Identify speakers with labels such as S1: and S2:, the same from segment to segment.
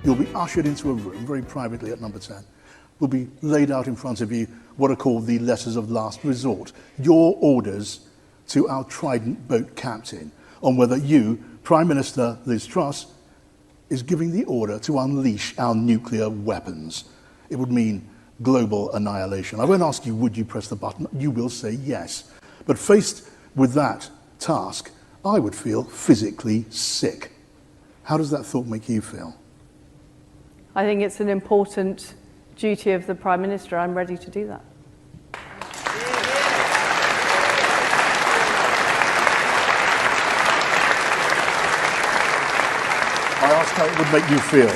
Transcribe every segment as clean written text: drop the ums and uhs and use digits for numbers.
S1: You'll be ushered into a room, very privately at number 10. Will be laid out in front of you what are called the letters of last resort, your orders to our Trident boat captain on whether you, Prime Minister Liz Truss, is giving the order to unleash our nuclear weapons. It would mean global annihilation. I won't ask you, would you press the button? You will say yes. But faced with that task, I would feel physically sick. How does that thought make you feel?
S2: I think it's an important duty of the Prime Minister. I'm ready to do that.
S1: I asked how it would make you feel.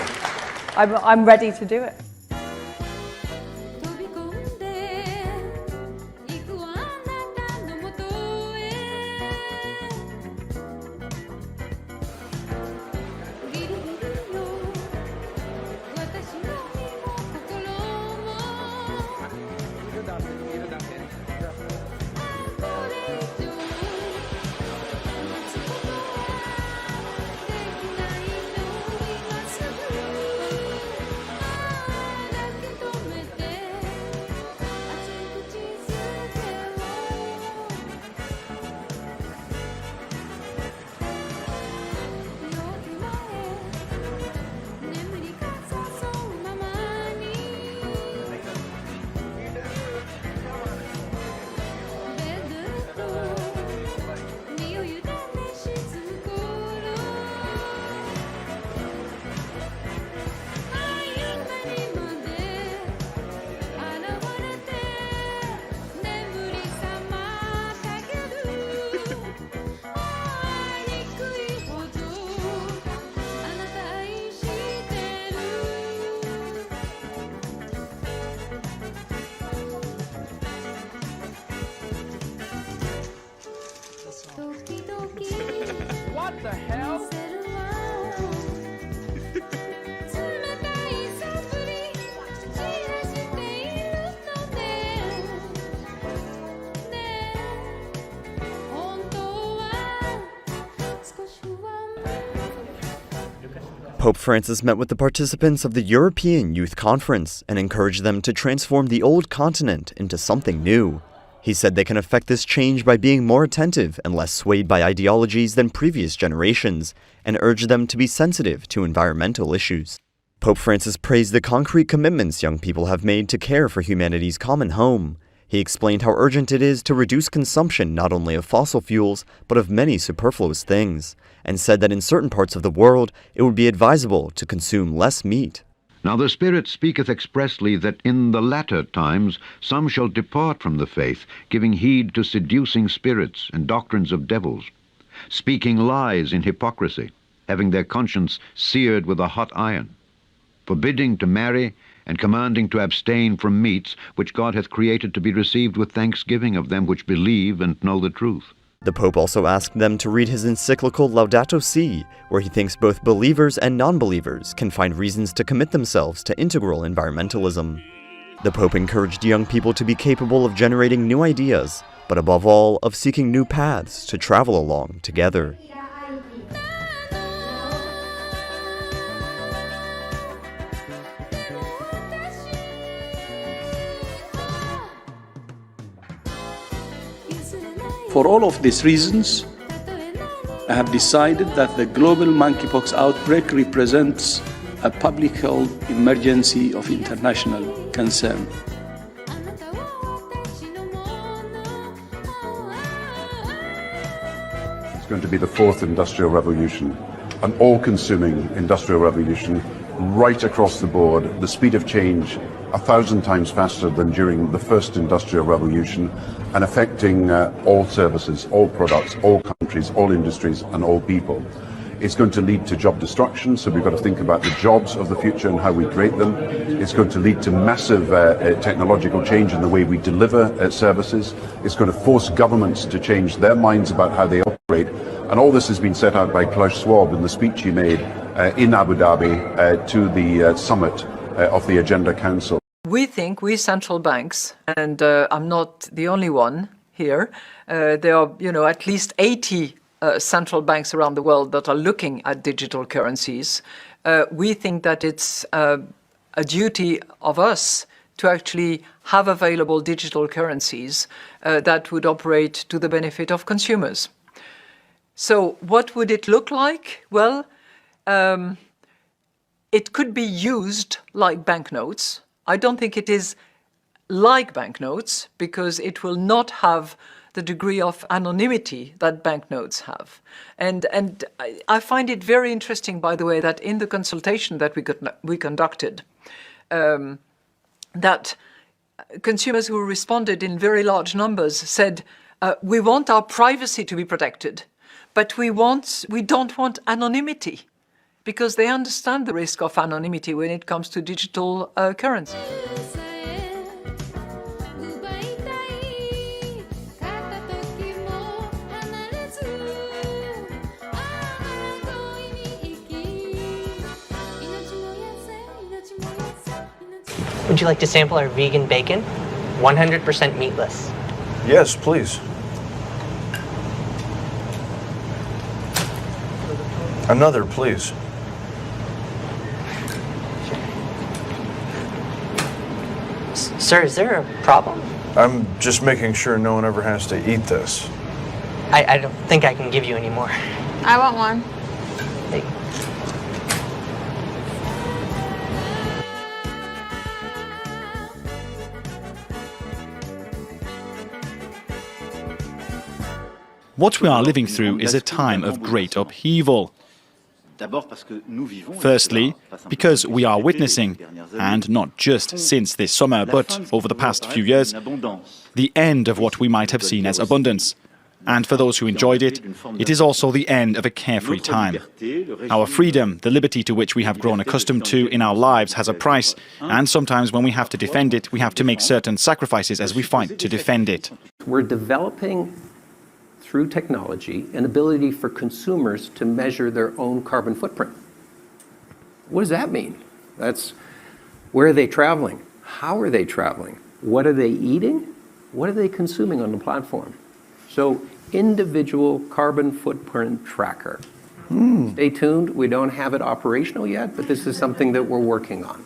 S2: I'm ready to do it.
S3: What the hell?
S4: Pope Francis met with the participants of the European Youth Conference and encouraged them to transform the old continent into something new. He said they can effect this change by being more attentive and less swayed by ideologies than previous generations, and urged them to be sensitive to environmental issues. Pope Francis praised the concrete commitments young people have made to care for humanity's common home. He explained how urgent it is to reduce consumption not only of fossil fuels, but of many superfluous things, and said that in certain parts of the world it would be advisable to consume less meat.
S5: Now the Spirit speaketh expressly that in the latter times some shall depart from the faith, giving heed to seducing spirits and doctrines of devils, speaking lies in hypocrisy, having their conscience seared with a hot iron, forbidding to marry, and commanding to abstain from meats which God hath created to be received with thanksgiving of them which believe and know the truth.
S4: The Pope also asked them to read his encyclical Laudato Si', where he thinks both believers and non-believers can find reasons to commit themselves to integral environmentalism. The Pope encouraged young people to be capable of generating new ideas, but above all, of seeking new paths to travel along together.
S6: For all of these reasons, I have decided that the global monkeypox outbreak represents a public health emergency of international concern.
S7: It's going to be the fourth industrial revolution, an all-consuming industrial revolution right across the board, the speed of change 1,000 times faster than during the first industrial revolution, and affecting all services, all products, all countries, all industries, and all people. It's going to lead to job destruction, so we've got to think about the jobs of the future and how we create them. It's going to lead to massive technological change in the way we deliver services. It's going to force governments to change their minds about how they operate. And all this has been set out by Klaus Schwab in the speech he made in Abu Dhabi to the summit of the Agenda Council.
S8: We central banks, and I'm not the only one here, there are at least 80 central banks around the world that are looking at digital currencies, we think that it's a duty of us to actually have available digital currencies that would operate to the benefit of consumers. So what would it look like? Well, it could be used like banknotes. I don't think it is like banknotes because it will not have the degree of anonymity that banknotes have. And I find it very interesting, by the way, that in the consultation that we conducted, that consumers who responded in very large numbers said, we want our privacy to be protected, but we don't want anonymity, because they understand the risk of anonymity when it comes to digital currency.
S3: Would you like to sample our vegan bacon? 100% meatless.
S9: Yes, please. Another, please.
S3: Sir, is there a problem?
S9: I'm just making sure no one ever has to eat this.
S3: I don't think I can give you any more.
S10: I want one.
S3: Hey.
S11: What we are living through is a time of great upheaval. Firstly, because we are witnessing, and not just since this summer, but over the past few years, the end of what we might have seen as abundance. And for those who enjoyed it, it is also the end of a carefree time. Our freedom, the liberty to which we have grown accustomed to in our lives, has a price, and sometimes when we have to defend it, we have to make certain sacrifices as we fight to defend it.
S12: We're developing, through technology, an ability for consumers to measure their own carbon footprint. What does that mean? That's where are they traveling? How are they traveling? What are they eating? What are they consuming on the platform? So, individual carbon footprint tracker. Stay tuned. We don't have it operational yet, but this is something that we're working on.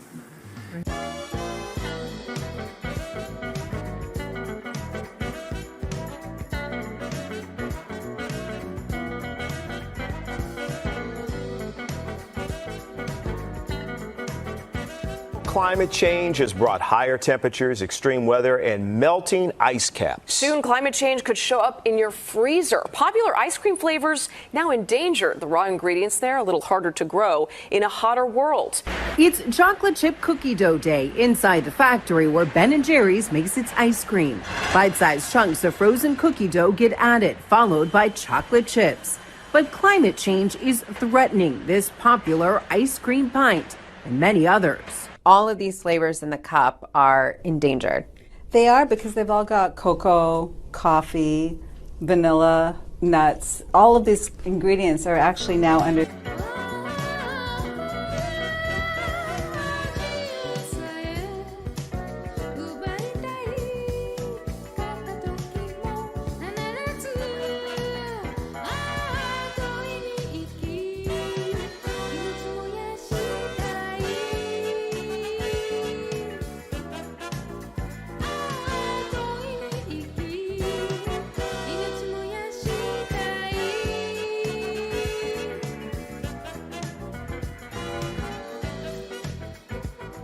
S13: Climate change has brought higher temperatures, extreme weather, and melting ice caps.
S10: Soon, climate change could show up in your freezer. Popular ice cream flavors now endangered. The raw ingredients there a little harder to grow in a hotter world.
S14: It's chocolate chip cookie dough day inside the factory where Ben & Jerry's makes its ice cream. Bite-sized chunks of frozen cookie dough get added, followed by chocolate chips. But climate change is threatening this popular ice cream pint and many others.
S15: All of these flavors in the cup are endangered.
S16: They are because they've all got cocoa, coffee, vanilla, nuts. All of these ingredients are actually now under...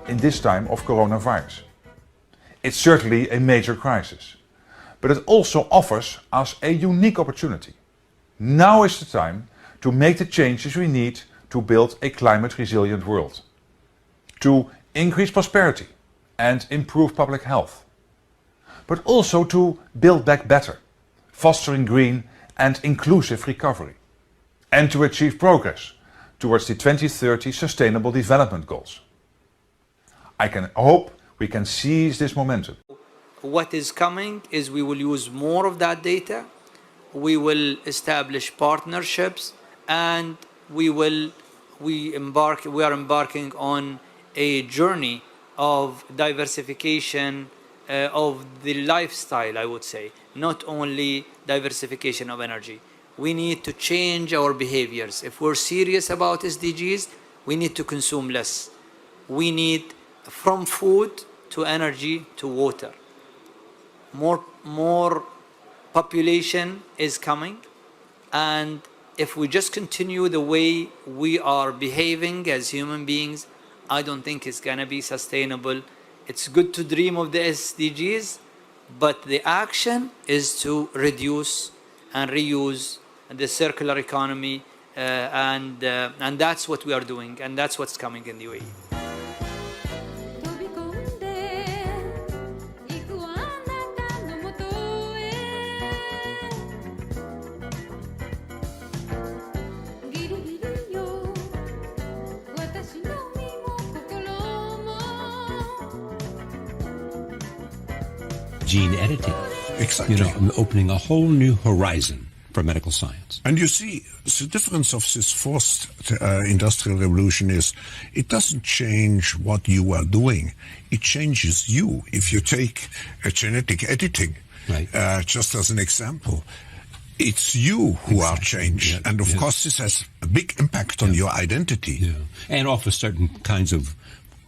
S17: in this time of coronavirus. It's certainly a major crisis, but it also offers us a unique opportunity. Now is the time to make the changes we need to build a climate-resilient world, to increase prosperity and improve public health, but also to build back better, fostering green and inclusive recovery, and to achieve progress towards the 2030 Sustainable Development Goals. I can hope we can seize this momentum.
S18: What is coming is we will use more of that data, we will establish partnerships, and we are embarking on a journey of diversification of the lifestyle, I would say, not only diversification of energy. we need to change our behaviors. If we're serious about SDGs, we need to consume less. We need from food to energy to water. More population is coming, and if we just continue the way we are behaving as human beings, I don't think it's gonna be sustainable. It's good to dream of the SDGs, but the action is to reduce and reuse the circular economy, and that's what we are doing, and that's what's coming in the UAE.
S19: Gene editing.
S7: Exactly.
S19: You know, opening a whole new horizon for medical science.
S7: And you see, the difference of this fourth industrial revolution is it doesn't change what you are doing. It changes you. If you take genetic editing,
S19: right.
S7: Just as an example, it's you who are changed.
S19: Yeah,
S7: and of course, this has a big impact on your identity.
S19: Yeah. And offers certain kinds of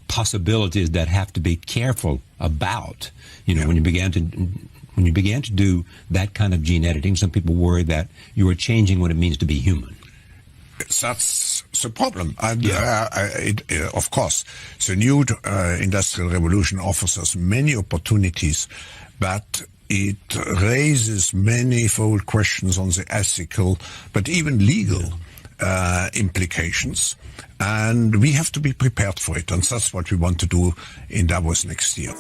S19: possibilities that have to be careful about. You know, when you began to do that kind of gene editing, some people worry that you are changing what it means to be human.
S7: That's the problem. And of course, the new industrial revolution offers us many opportunities, but it raises manifold questions on the ethical, but even legal implications. And we have to be prepared for it. And that's what we want to do in Davos next year.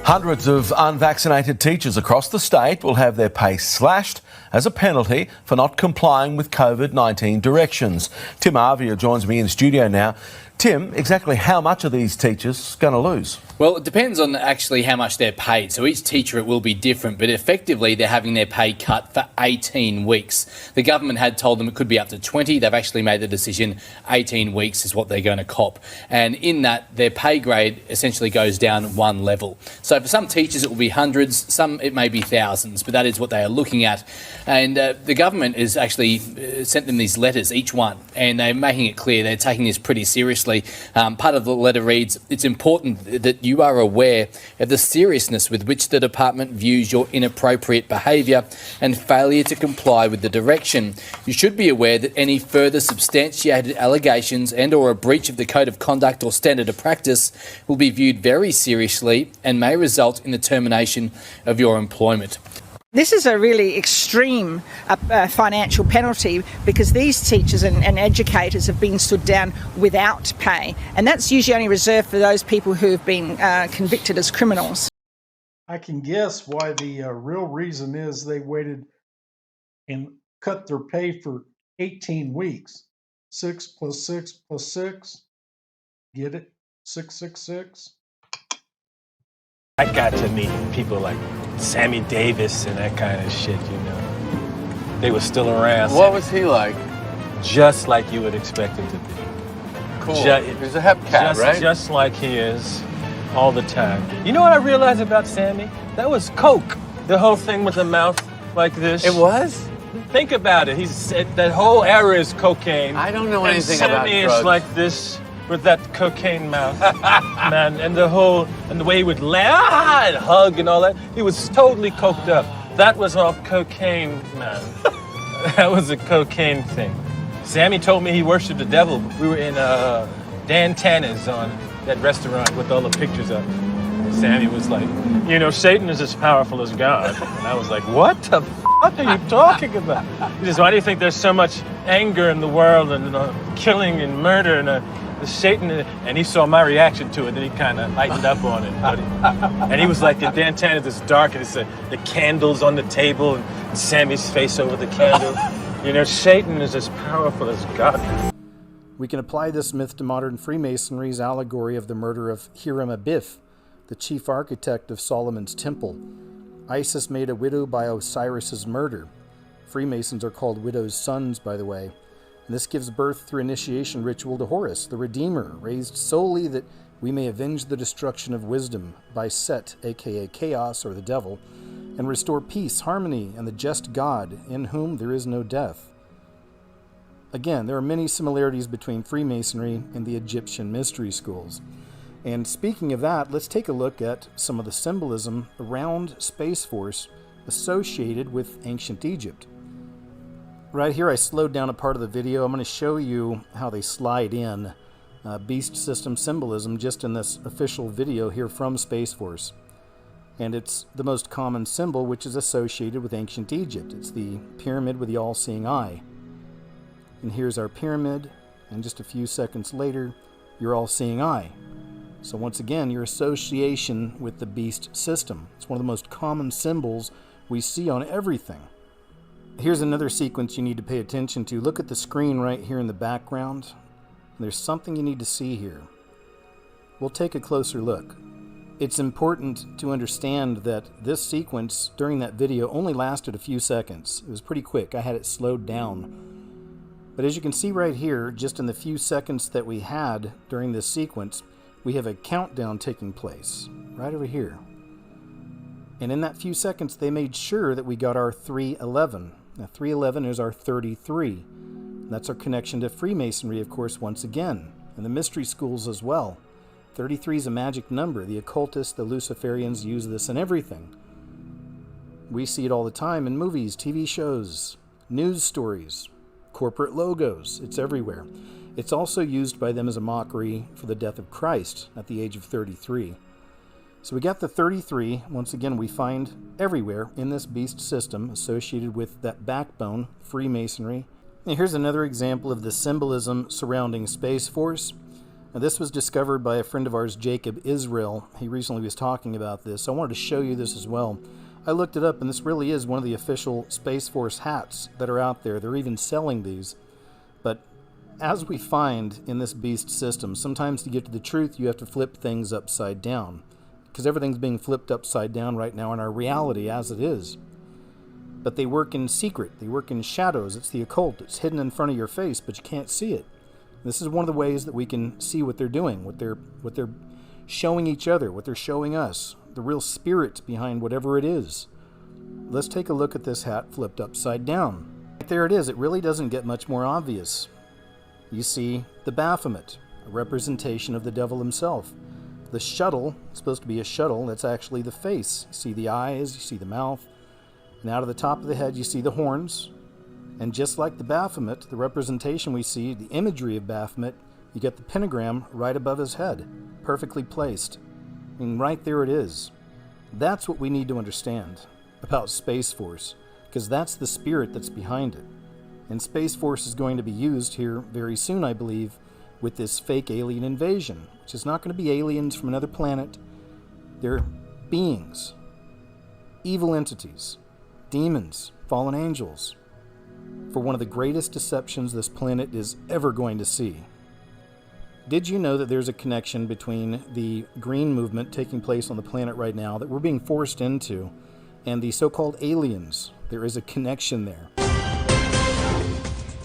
S20: Hundreds of unvaccinated teachers across the state will have their pay slashed as a penalty for not complying with COVID-19 directions. Tim Avia joins me in studio now. Tim, exactly how much are these teachers going to lose?
S21: Well, it depends on actually how much they're paid. So each teacher, it will be different, but effectively they're having their pay cut for 18 weeks. The government had told them it could be up to 20. They've actually made the decision 18 weeks is what they're going to cop. And in that, their pay grade essentially goes down one level. So for some teachers, it will be hundreds, some it may be thousands, but that is what they are looking at. And the government has actually sent them these letters, each one, and they're making it clear they're taking this pretty seriously. Part of the letter reads, it's important that you are aware of the seriousness with which the department views your inappropriate behaviour and failure to comply with the direction. You should be aware that any further substantiated allegations and or a breach of the code of conduct or standard of practice will be viewed very seriously and may result in the termination of your employment.
S22: This is a really extreme financial penalty because these teachers and educators have been stood down without pay, and that's usually only reserved for those people who have been convicted as criminals.
S23: I can guess why the real reason is they waited and cut their pay for 18 weeks. 6 plus 6 plus 6, get it? 666.
S24: I got to meet people like Sammy Davis and that kind of shit, you know. They were still around.
S25: What was he like?
S24: Just like you would expect him to be.
S25: Cool. He's a hep cat, right?
S24: Just like he is all the time. You know what I realized about Sammy? That was coke. The whole thing with the mouth like this.
S25: It was?
S24: Think about it. That whole era is cocaine.
S25: I don't know anything about drugs.
S24: Sammy is like this with that cocaine mouth, man, and the way he would laugh and hug and all that. He was totally coked up. That was all cocaine, man. That was a cocaine thing. Sammy told me he worshipped the devil. We were in Dan Tana's on that restaurant with all the pictures up. Sammy was like, you know, Satan is as powerful as God. And I was like, what the fuck are you talking about? He says, why do you think there's so much anger in the world and killing and murder and Satan? And he saw my reaction to it, then he kind of lightened up on it. And he was like, in Dan Tana's, it's dark, and it's the candles on the table and Sammy's face over the candle. You know, Satan is as powerful as God.
S1: We can apply this myth to modern Freemasonry's allegory of the murder of Hiram Abiff, the chief architect of Solomon's temple. Isis made a widow by Osiris's murder. Freemasons are called widows' sons, by the way. And this gives birth through initiation ritual to Horus, the Redeemer, raised solely that we may avenge the destruction of wisdom by Set, aka Chaos or the Devil, and restore peace, harmony, and the just God, in whom there is no death. Again, there are many similarities between Freemasonry and the Egyptian mystery schools. And speaking of that, let's take a look at some of the symbolism around Space Force associated with ancient Egypt. Right here I slowed down a part of the video. I'm going to show you how they slide in beast system symbolism just in this official video here from Space Force. And it's the most common symbol which is associated with ancient Egypt. It's the pyramid with the all-seeing eye. And here's our pyramid, and just a few seconds later, your all-seeing eye. So once again, your association with the beast system. It's one of the most common symbols we see on everything. Here's another sequence you need to pay attention to. Look at the screen right here in the background. There's something you need to see here. We'll take a closer look. It's important to understand that this sequence during that video only lasted a few seconds. It was pretty quick. I had it slowed down. But as you can see right here, just in the few seconds that we had during this sequence, we have a countdown taking place right over here. And in that few seconds, they made sure that we got our 311. Now 311 is our 33. That's our connection to Freemasonry, of course, once again, and the mystery schools as well. 33 is a magic number. The occultists, the Luciferians use this in everything. We see it all the time in movies, TV shows, news stories, corporate logos. It's everywhere. It's also used by them as a mockery for the death of Christ at the age of 33. So we got the 33, once again, we find everywhere in this beast system associated with that backbone, Freemasonry. And here's another example of the symbolism surrounding Space Force. Now, this was discovered by a friend of ours, Jacob Israel. He recently was talking about this, so I wanted to show you this as well. I looked it up, and this really is one of the official Space Force hats that are out there. They're even selling these. But as we find in this beast system, sometimes to get to the truth, you have to flip things upside down. Because everything's being flipped upside down right now in our reality as it is. But they work in secret. They work in shadows. It's the occult. It's hidden in front of your face, but you can't see it. This is one of the ways that we can see what they're doing, what they're showing each other, what they're showing us, the real spirit behind whatever it is. Let's take a look at this hat flipped upside down. Right there it is. It really doesn't get much more obvious. You see the Baphomet, a representation of the devil himself. The shuttle, it's supposed to be a shuttle, that's actually the face. You see the eyes, you see the mouth, and out of the top of the head you see the horns. And just like the Baphomet, the representation we see, the imagery of Baphomet, you get the pentagram right above his head, perfectly placed. I mean, right there it is. That's what we need to understand about Space Force, because that's the spirit that's behind it. And Space Force is going to be used here very soon, I believe, with this fake alien invasion, which is not going to be aliens from another planet. They're beings, evil entities, demons, fallen angels, for one of the greatest deceptions this planet is ever going to see. Did you know that there's a connection between the green movement taking place on the planet right now that we're being forced into and the so-called aliens? There is a connection there.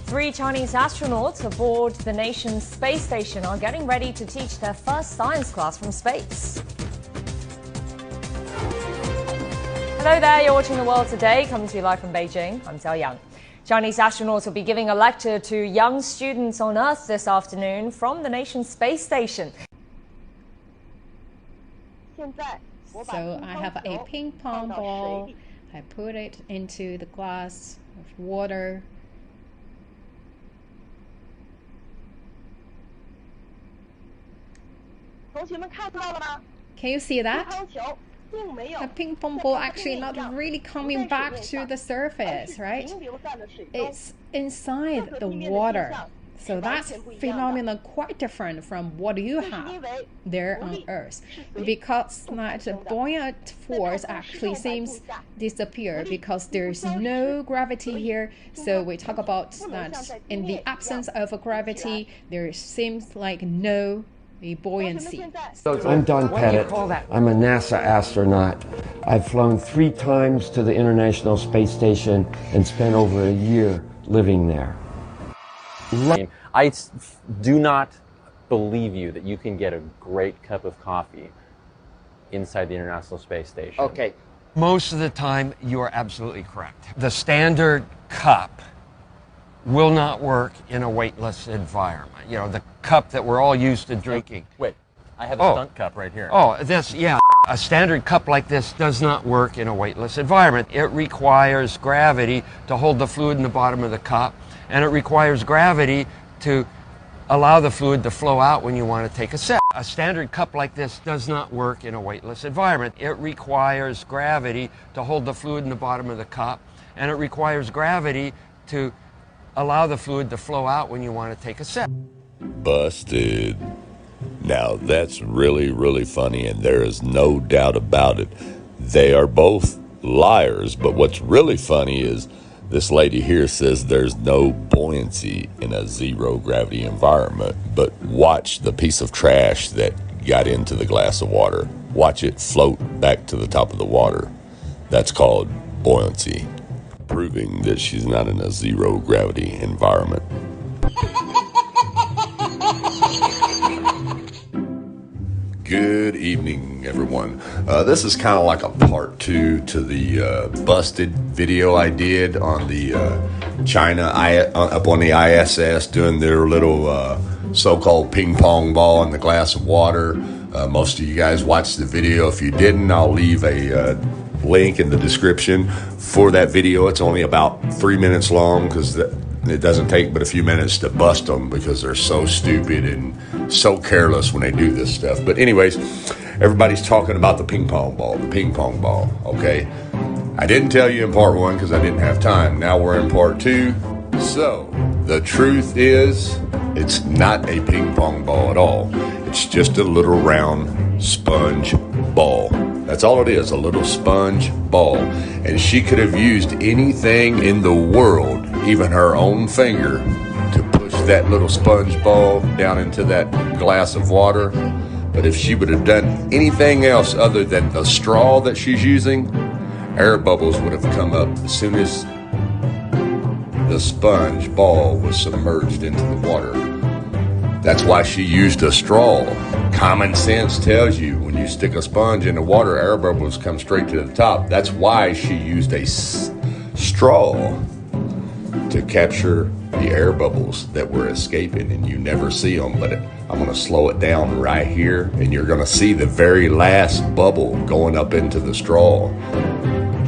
S2: 3 Chinese astronauts aboard the nation's space station are getting ready to teach their first science class from space. Hello there, you're watching The World Today, coming to you live from Beijing. I'm Xiao Yang. Chinese astronauts will be giving a lecture to young students on Earth this afternoon from the nation's space station.
S4: So I have a ping pong ball. I put it into the glass of water. Can you see that? The ping pong ball actually not really coming back to the surface, right? It's inside the water. So that's phenomenon quite different from what you have there on Earth, because that buoyant force actually seems disappear because there's no gravity here. So we talk about that in the absence of a gravity, there seems like no buoyancy.
S3: I'm Don Pettit. I'm a NASA astronaut. I've flown 3 times to the International Space Station and spent over a year living there.
S5: I do not believe you that you can get a great cup of coffee inside the International Space Station.
S3: Okay. Most of the time, you are absolutely correct. The standard cup will not work in a weightless environment. You know, the cup that we're all used to drinking.
S5: Wait, I have a stunt cup right here.
S3: Oh, a standard cup like this does not work in a weightless environment. It requires gravity to hold the fluid in the bottom of the cup, and it requires gravity to allow the fluid to flow out when you want to take a sip. A standard cup like this does not work in a weightless environment. It requires gravity to hold the fluid in the bottom of the cup, and it requires gravity to allow the fluid to flow out when you want to take a sip.
S6: Busted. Now that's really, really funny, and there is no doubt about it. They are both liars, but what's really funny is this lady here says there's no buoyancy in a zero gravity environment, but watch the piece of trash that got into the glass of water. Watch it float back to the top of the water. That's called buoyancy, proving that she's not in a zero gravity environment. Good evening, everyone. This is kind of like a part 2 to the busted video I did on the China up on the ISS doing their little so-called ping pong ball in the glass of water. Most of you guys watched the video. If you didn't, I'll leave a link in the description for that video. It's only about 3 minutes long because it doesn't take but a few minutes to bust them because they're so stupid and so careless when they do this stuff. But anyways, everybody's talking about the ping pong ball, okay? I didn't tell you in part 1 because I didn't have time. Now we're in part 2. So, the truth is, it's not a ping pong ball at all. It's just a little round sponge ball. That's all it is, a little sponge ball. And she could have used anything in the world, even her own finger, to push that little sponge ball down into that glass of water. But if she would have done anything else other than the straw that she's using, air bubbles would have come up as soon as the sponge ball was submerged into the water. That's why she used a straw. Common sense tells you when you stick a sponge in the water, air bubbles come straight to the top. That's why she used a straw to capture the air bubbles that were escaping, and you never see them. But I'm going to slow it down right here, and you're going to see the very last bubble going up into the straw,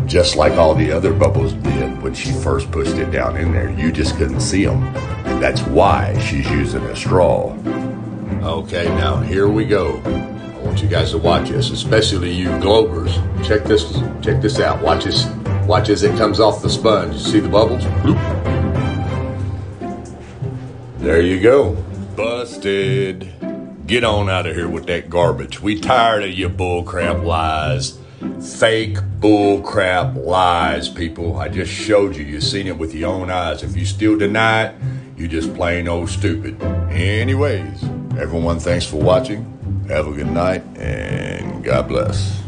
S6: just like all the other bubbles did when she first pushed it down in there. You just couldn't see them, and that's why she's using a straw. Okay, now here we go. I want you guys to watch this, especially you Globers. Check this out. Watch this. Watch as it comes off the sponge. You see the bubbles? Bloop. There you go. Busted. Get on out of here with that garbage. We tired of your bullcrap lies. Fake bullcrap lies, people. I just showed you. You've seen it with your own eyes. If you still deny it, you just plain old stupid. Anyways, everyone, thanks for watching. Have a good night, and God bless.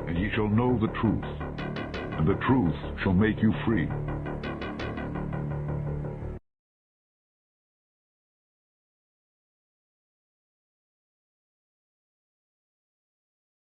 S8: And ye shall know the truth, and the truth shall make you free.